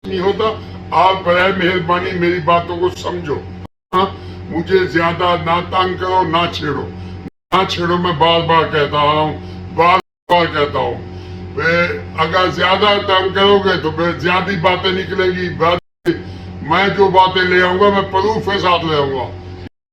नहीं होता। आप बराए मेहरबानी मेरी बातों को समझो। हाँ, मुझे ज्यादा ना तंग करो, ना छेड़ो, ना छेड़ो। मैं बार बार कहता रहा हूँ, बार बार कहता हूँ। अगर ज्यादा तंग करोगे तो फिर ज्यादा बातें निकलेगी। मैं जो बातें ले आऊंगा मैं प्रूफ के साथ ले आऊंगा।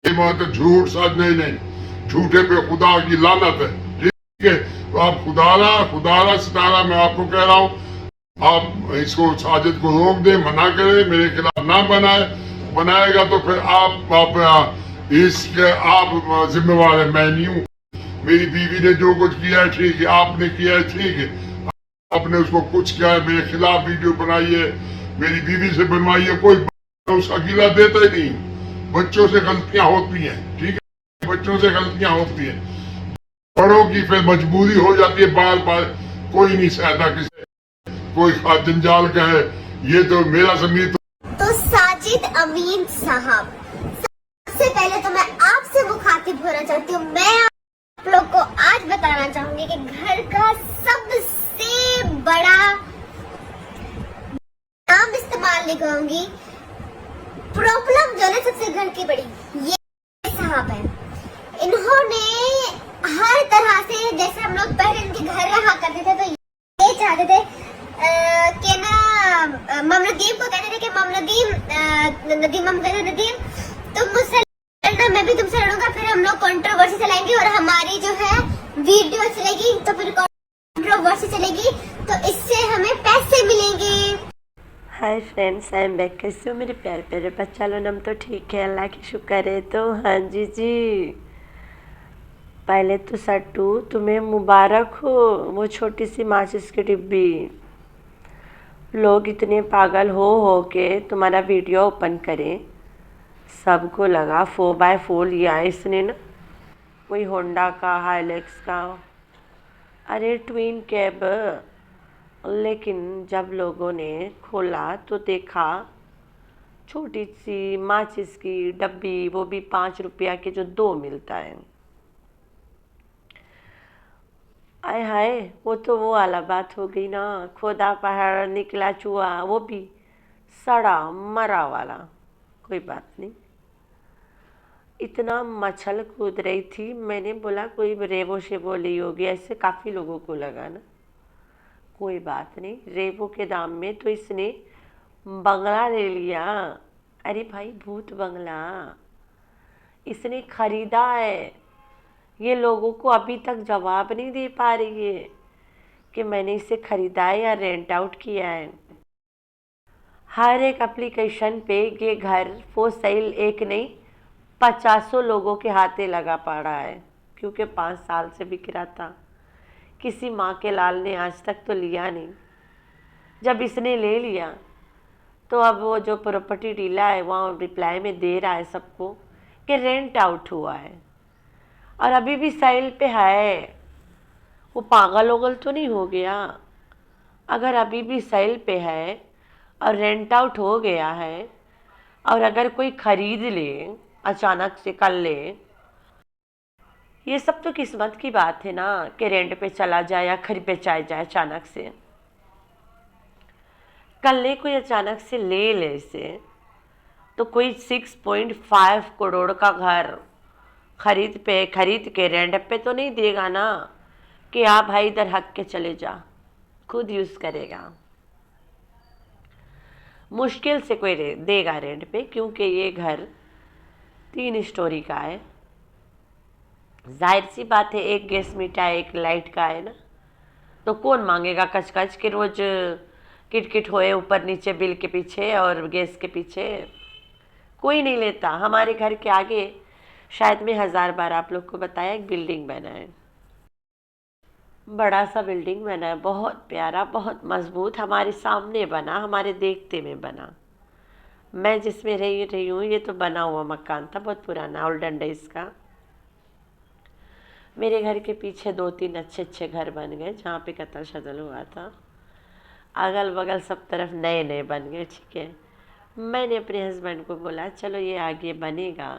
ये बात झूठ सच नहीं, नहीं झूठे पे खुदा की लानत है। ठीक है, तो आप खुदारा सितारा मैं आपको कह रहा हूँ, आप इसको साजिद को रोक दे, मना करे, मेरे खिलाफ ना बनाए। बनाएगा तो फिर आप इसके आप जिम्मेवार है, मैं नहीं हूँ। मेरी बीवी ने जो कुछ किया है ठीक है, आपने किया है ठीक है। आपने उसको कुछ किया है, मेरे खिलाफ वीडियो बनाई है, मेरी बीवी से बनवाई है, कोई उसका गिला देता ही नहीं। बच्चों से गलतियां होती हैं, ठीक है, बच्चों से गलतियां होती हैं। बड़ों की फिर मजबूरी हो जाती है, बार बार कोई नहीं सहता किसी, कोई जंजाल का है। ये तो मेरा जमीन तो साजिद अमीन साहब, सबसे पहले तो मैं आपसे मुखातिब होना चाहती हूँ। मैं आप लोग को आज बताना चाहूंगी कि घर का सबसे बड़ा नाम इस्तेमाल नहीं करूंगी, प्रॉब्लम जो है सबसे घर की बड़ी, ये साहब है। इन्होंने हर तरह से, जैसे हम लोग पहले इनके घर रहा करते थे तो ये चाहते थे कि ना नदीम को कहते थे कि नदीम तुम मुझसे लड़ना, मैं भी तुमसे लड़ूंगा, फिर हम लोग कंट्रोवर्सी चलाएंगे और हमारी जो है वीडियो चलेगी, तो फिर कंट्रोवर्सी चलेगी, तो इससे हमें पैसे मिलेंगे। Hi friends, I am back. कैसे हो मेरे प्यारे प्यारे बच्चा लो? हम तो ठीक है, अल्लाह की शुक्र है। तो हाँ जी, पहले तो सट्टू तुम्हें मुबारक हो, वो छोटी सी माचिस की डिब्बी। लोग इतने पागल हो के तुम्हारा वीडियो ओपन करें, सबको लगा 4x4 लिया है इसने ना, कोई होंडा का, हाइलेक्स का, अरे ट्विन कैब। लेकिन जब लोगों ने खोला तो देखा छोटी सी माचिस की डब्बी, वो भी 5 रुपया के जो 2 मिलता है। आय हाय, वो तो वो वाला बात हो गई ना, खोदा पहाड़ निकला चूहा, वो भी सड़ा मरा वाला। कोई बात नहीं, इतना मच्छर कूद रही थी, मैंने बोला कोई रेवो शेवो ली होगी, ऐसे काफ़ी लोगों को लगा ना। कोई बात नहीं, रेवो के दाम में तो इसने बंगला ले लिया। अरे भाई, भूत बंगला इसने खरीदा है। ये लोगों को अभी तक जवाब नहीं दे पा रही है कि मैंने इसे खरीदा है या रेंट आउट किया है। हर एक एप्लीकेशन पे ये घर फॉर सेल एक नहीं 50 लोगों के हाथे लगा पड़ा है, क्योंकि 5 साल से बिक रहा था। किसी माँ के लाल ने आज तक तो लिया नहीं। जब इसने ले लिया तो अब वो जो प्रॉपर्टी डीलर है वहाँ रिप्लाई में दे रहा है सबको कि रेंट आउट हुआ है, और अभी भी सेल पे है। वो पागल ओगल तो नहीं हो गया? अगर अभी भी सेल पे है और रेंट आउट हो गया है, और अगर कोई खरीद ले अचानक से कर ले, ये सब तो किस्मत की बात है ना कि रेंट पे चला जाए या खरीद पे जाए अचानक से। कल ले कोई अचानक से ले ले इसे, तो कोई 6.5 करोड़ का घर खरीद के रेंट पे तो नहीं देगा ना कि हाँ भाई इधर हक के चले जा, खुद यूज़ करेगा। मुश्किल से कोई देगा रेंट पे, क्योंकि ये घर 3 स्टोरी का है। जाहिर सी बात है, एक गैस मीटर है, एक लाइट का है ना, तो कौन मांगेगा कच कच के रोज किट होए ऊपर नीचे बिल के पीछे और गैस के पीछे? कोई नहीं लेता। हमारे घर के आगे शायद मैं 1000 बार आप लोग को बताया, एक बिल्डिंग बना है, बड़ा सा बिल्डिंग बना है, बहुत प्यारा, बहुत मजबूत, हमारे सामने बना, हमारे देखते में बना। मैं जिसमें रही हूँ, ये तो बना हुआ मकान था, बहुत पुराना, ओल्डन डेज का। मेरे घर के पीछे 2-3 अच्छे घर बन गए जहाँ पे कत्ल शत्ल हुआ था। अगल बगल सब तरफ नए नए बन गए, ठीक है। मैंने अपने हस्बैंड को बोला चलो ये आगे बनेगा,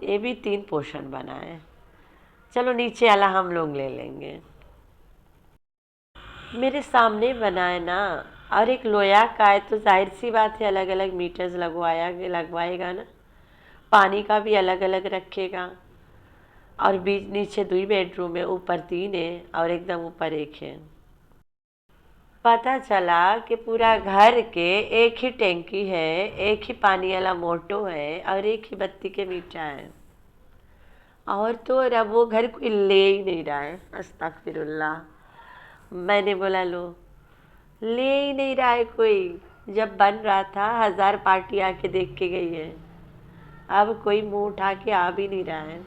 ये भी 3 पोर्शन बना है, चलो नीचे वाला हम लोग ले लेंगे। मेरे सामने बना है ना, और एक लोया का है तो जाहिर सी बात है अलग अलग मीटर्स लगवाएगा ना, पानी का भी अलग अलग रखेगा। और बीच नीचे 2 बेडरूम है, ऊपर 3 है और एकदम ऊपर 1 है। पता चला कि पूरा घर के एक ही टैंकी है, एक ही पानी वाला मोटो है और एक ही बत्ती के मीटर है। और तो और अब वो घर कोई ले ही नहीं रहा है। अस्तगफिरुल्लाह। मैंने बोला लो, ले ही नहीं रहा है कोई। जब बन रहा था 1000 पार्टी आके देख के गई है, अब कोई मुंह उठा के आ भी नहीं रहा है।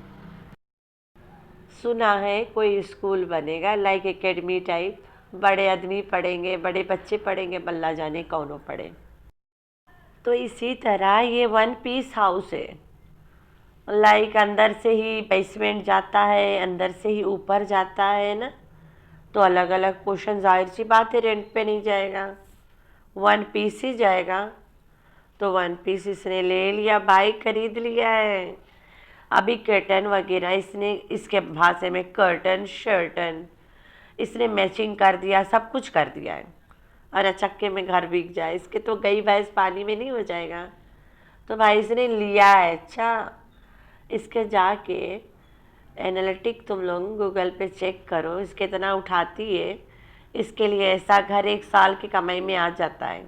सुना है कोई स्कूल बनेगा लाइक एकेडमी टाइप, बड़े आदमी पढ़ेंगे, बड़े बच्चे पढ़ेंगे, बल्ला जाने कौनों पढ़े। तो इसी तरह ये 1 पीस हाउस है, लाइक अंदर से ही बेसमेंट जाता है, अंदर से ही ऊपर जाता है ना, तो अलग अलग पोर्शन, जाहिर सी बात है रेंट पे नहीं जाएगा, 1 पीस ही जाएगा। तो 1 पीस इसने ले लिया, बाइक खरीद लिया है। अभी कर्टन वगैरह इसने, इसके भाषा में कर्टन शर्टन इसने मैचिंग कर दिया, सब कुछ कर दिया है। और अचक्के में घर बिक जाए, इसके तो गई भैंस पानी में नहीं हो जाएगा। तो भाई इसने लिया है। अच्छा, इसके जाके एनालिटिक तुम लोग गूगल पे चेक करो, इसके इतना उठाती है, इसके लिए ऐसा घर 1 साल की कमाई में आ जाता है।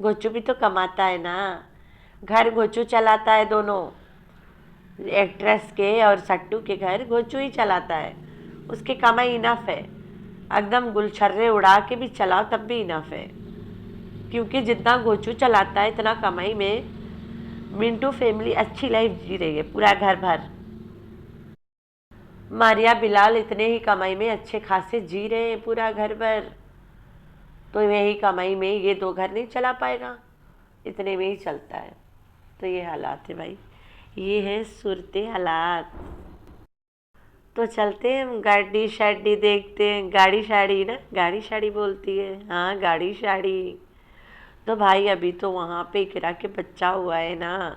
गोचू भी तो कमाता है ना, घर गोचू चलाता है, दोनों एक्ट्रेस के और सट्टू के घर गोचू ही चलाता है। उसकी कमाई इनफ है, एकदम गुलछर्रे उड़ा के भी चलाओ तब भी इनफ है, क्योंकि जितना गोचू चलाता है इतना कमाई में मिंटू फैमिली अच्छी लाइफ जी रही है, पूरा घर भर। मारिया बिलाल इतने ही कमाई में अच्छे खासे जी रहे हैं पूरा घर भर। तो यही कमाई में ये 2 घर नहीं चला पाएगा, इतने में ही चलता है। तो ये हालात है भाई, ये है सूरत हालात। तो चलते हैं हम गाड़ी शाड़ी देखते हैं, गाड़ी शाड़ी ना, गाड़ी शाड़ी बोलती है, हाँ गाड़ी शाड़ी। तो भाई अभी तो वहाँ पे इकरा के बच्चा हुआ है ना,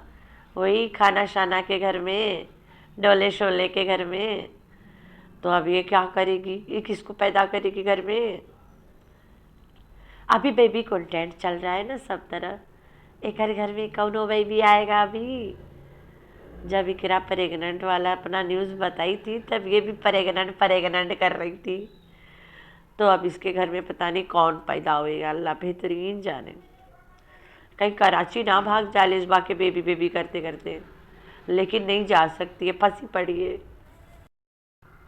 वही खाना शाना के घर में, डोले शोले के घर में। तो अब ये क्या करेगी, ये किसको पैदा करेगी घर में। अभी बेबी कंटेंट चल रहा है ना सब तरह, एक घर में कौनो बेबी आएगा। अभी जब इकरा प्रेग्नेंट वाला अपना न्यूज़ बताई थी तब ये भी प्रेग्नेंट कर रही थी। तो अब इसके घर में पता नहीं कौन पैदा होएगा, अल्लाह बेहतरीन जाने। कहीं कराची ना भाग जा लिस्बा के बेबी बेबी करते करते, लेकिन नहीं जा सकती है, फंसी पड़ी है।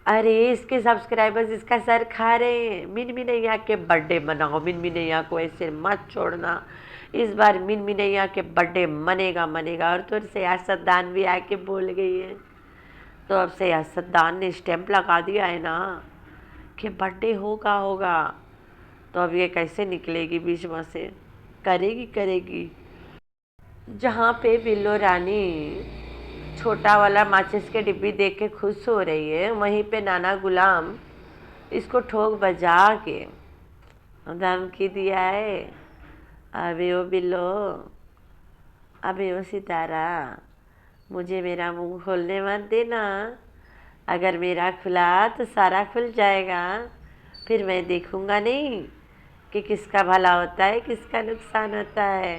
अरे इसके सब्सक्राइबर्स इसका सर खा रहे हैं। मिन मिनैया के बर्थडे मनाओ, मिन मिनैया को ऐसे मत छोड़ना। इस बार मिन मिनैया के बर्थडे मनेगा। और तो सियासतदान भी आके बोल गई है, तो अब सियासतदान ने स्टैंप लगा दिया है ना कि बर्थडे होगा। तो अब ये कैसे निकलेगी बीच में से, करेगी। जहाँ पे बिल्लो रानी छोटा वाला माचिस के डिब्बी देख के खुश हो रही है, वहीं पे नाना गुलाम इसको ठोक बजा के धमकी दिया है, अबे ओ बिल्लो, अबे ओ सितारा, मुझे मेरा मुंह खोलने मत देना। अगर मेरा खुला तो सारा खुल जाएगा, फिर मैं देखूंगा नहीं कि किसका भला होता है किसका नुकसान होता है।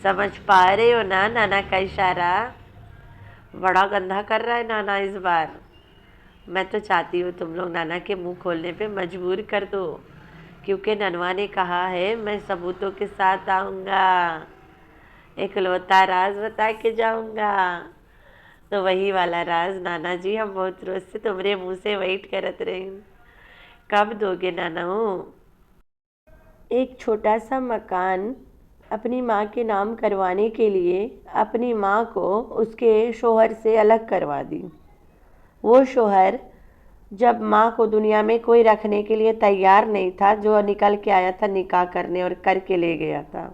समझ पा रहे हो ना नाना का इशारा। बड़ा गंदा कर रहा है नाना इस बार। मैं तो चाहती हूँ तुम लोग नाना के मुंह खोलने पे मजबूर कर दो, क्योंकि ननवा ने कहा है मैं सबूतों के साथ आऊँगा, इकलौता राज बता के जाऊँगा। तो वही वाला राज नाना जी हम बहुत रोज से तुम्हारे मुँह से वेट करत रहे, कब दोगे नाना हो। एक छोटा सा मकान अपनी माँ के नाम करवाने के लिए अपनी माँ को उसके शोहर से अलग करवा दी। वो शोहर जब माँ को दुनिया में कोई रखने के लिए तैयार नहीं था, जो निकल के आया था निकाह करने और करके ले गया था।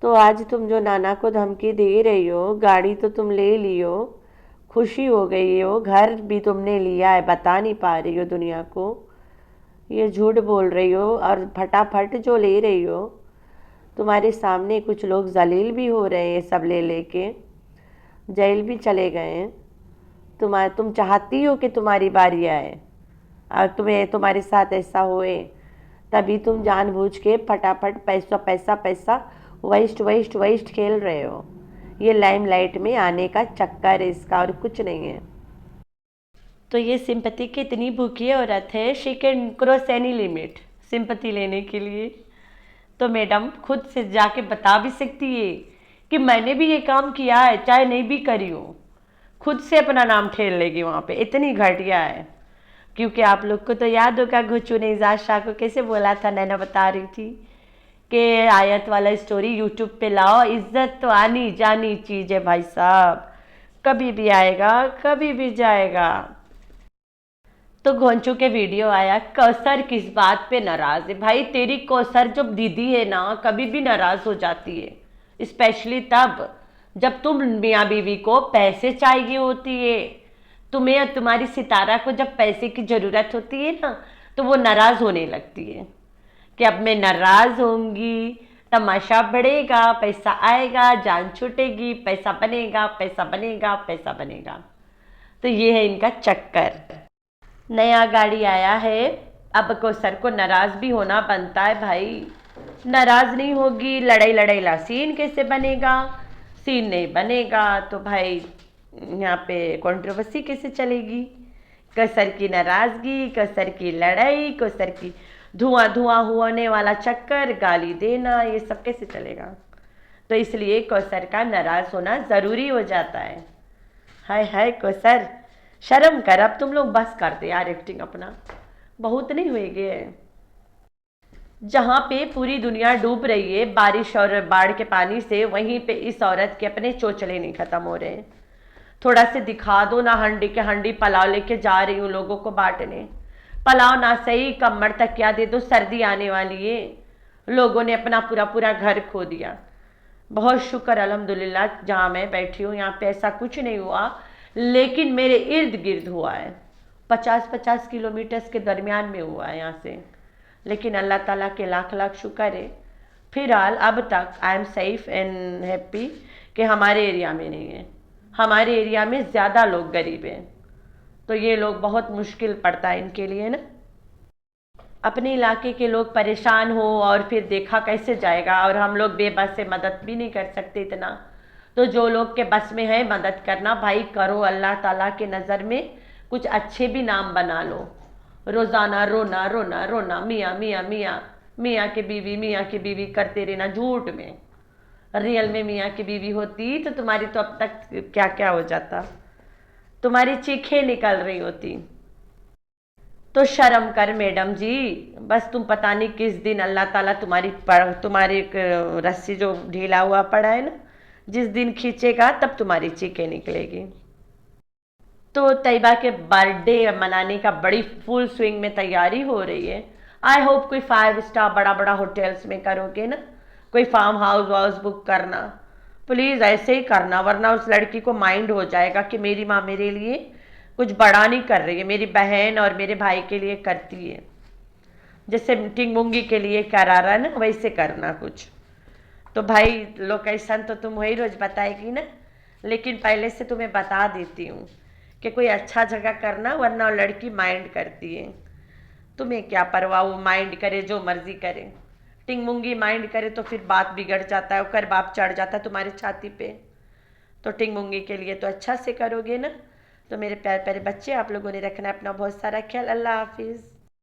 तो आज तुम जो नाना को धमकी दे रही हो, गाड़ी तो तुम ले लियो, खुशी हो गई हो, घर भी तुमने लिया है, बता नहीं पा रही हो दुनिया को, ये झूठ बोल रही हो और फटाफट जो ले रही हो। तुम्हारे सामने कुछ लोग जलील भी हो रहे हैं, सब ले लेके जेल भी चले गए हैं। तुम चाहती हो कि तुम्हारी बारी आए और तुम्हारे साथ ऐसा होए, तभी तुम जानबूझ के फटाफट पैसा पैसा पैसा वेस्ट खेल रहे हो। ये लाइमलाइट में आने का चक्कर है इसका, और कुछ नहीं है। तो ये सिंपैथी की इतनी भूखी औरत है, she can cross any limit sympathy लेने के लिए। तो मैडम खुद से जाके बता भी सकती है कि मैंने भी ये काम किया है, चाहे नहीं भी करी हो। खुद से अपना नाम ठेल लेगी वहाँ पे, इतनी घटिया है। क्योंकि आप लोग को तो याद होगा घुच्चू ने इजाज शाह को कैसे बोला था, नैना बता रही थी कि आयत वाला स्टोरी यूट्यूब पे लाओ, इज्जत तो आनी जानी चीज है भाई साहब, कभी भी आएगा कभी भी जाएगा। तो घोंचू के वीडियो आया, कौसर किस बात पे नाराज है? भाई तेरी कौसर जो दीदी है ना, कभी भी नाराज हो जाती है, स्पेशली तब जब तुम मियाँ बीवी को पैसे चाहिए होती है। तुम्हें और तुम्हारी सितारा को जब पैसे की ज़रूरत होती है ना, तो वो नाराज़ होने लगती है कि अब मैं नाराज़ होंगी, तमाशा बढ़ेगा, पैसा आएगा, जान छूटेगी, पैसा बनेगा पैसा बनेगा पैसा बनेगा। तो ये है इनका चक्कर। नया गाड़ी आया है, अब कौसर को नाराज़ भी होना बनता है भाई। नाराज़ नहीं होगी, लड़ाई लड़ाई ला सीन कैसे बनेगा? सीन नहीं बनेगा तो भाई यहाँ पे कंट्रोवर्सी कैसे चलेगी? कौसर की नाराज़गी, कौसर की लड़ाई, कौसर की धुआं धुआं होने वाला चक्कर, गाली देना, ये सब कैसे चलेगा? तो इसलिए कौसर का नाराज़ होना ज़रूरी हो जाता है। हाय हाय कौसर, शर्म कर, अब तुम लोग बस कर दे यार एक्टिंग अपना, बहुत नहीं हुए। जहाँ पे पूरी दुनिया डूब रही है बारिश और बाढ़ के पानी से, वहीं पे इस औरत के अपने चोचले नहीं खत्म हो रहे। थोड़ा से दिखा दो ना, हंडी के हंडी पलाव लेके जा रही हूँ लोगों को बांटने। पलाव ना सही, कमर तक क्या दे दो, सर्दी आने वाली है। लोगों ने अपना पूरा पूरा घर खो दिया। बहुत शुक्र अल्हम्दुलिल्लाह जहाँ मैं बैठी हूँ यहाँ पे ऐसा कुछ नहीं हुआ, लेकिन मेरे इर्द गिर्द हुआ है। 50-50 किलोमीटर के दरमियान में हुआ है यहाँ से। लेकिन अल्लाह ताला के लाख लाख शुक्र है, फिलहाल अब तक I am safe and happy कि हमारे एरिया में नहीं है। हमारे एरिया में ज़्यादा लोग गरीब हैं, तो ये लोग बहुत मुश्किल पड़ता है इनके लिए ना। अपने इलाके के लोग परेशान हो और फिर देखा कैसे जाएगा, और हम लोग बेबस से मदद भी नहीं कर सकते इतना। तो जो लोग के बस में है मदद करना भाई करो, अल्लाह ताला के नज़र में कुछ अच्छे भी नाम बना लो। रोज़ाना रोना रोना रोना, मियाँ मियाँ मियाँ, मियाँ की बीवी करते रहना झूठ में। रियल में मियाँ की बीवी होती तो तुम्हारी तो अब तक क्या क्या हो जाता, तुम्हारी चीखें निकल रही होती। तो शर्म कर मैडम जी, बस तुम पता नहीं किस दिन अल्लाह ताला तुम्हारी रस्सी जो ढीला हुआ पड़ा है ना, जिस दिन खींचेगा तब तुम्हारी चीखें निकलेगी। तो तैयबा के बर्थडे मनाने का बड़ी फुल स्विंग में तैयारी हो रही है। आई होप कोई 5 स्टार बड़ा बड़ा होटल्स में करोगे ना, कोई फार्म हाउस बुक करना, प्लीज़ ऐसे ही करना, वरना उस लड़की को माइंड हो जाएगा कि मेरी माँ मेरे लिए कुछ बड़ा नहीं कर रही है, मेरी बहन और मेरे भाई के लिए करती है। जैसे टिंग मुंगी के लिए करा रहा ना, वैसे करना कुछ। तो भाई लोकेशन तो तुम वही रोज़ बताएगी ना, लेकिन पहले से तुम्हें बता देती हूँ कि कोई अच्छा जगह करना, वरना वो लड़की माइंड करती है। तुम्हें क्या परवाह, वो माइंड करे जो मर्जी करे। टिंग मुंगी माइंड करे तो फिर बात बिगड़ जाता है, ओकर बाप चढ़ जाता है तुम्हारे छाती पे। तो टिंग मुंगी के लिए तो अच्छा से करोगे ना। तो मेरे प्यारे प्यारे बच्चे, आप लोगों ने रखना अपना बहुत सारा ख्याल। अल्लाह हाफिज़।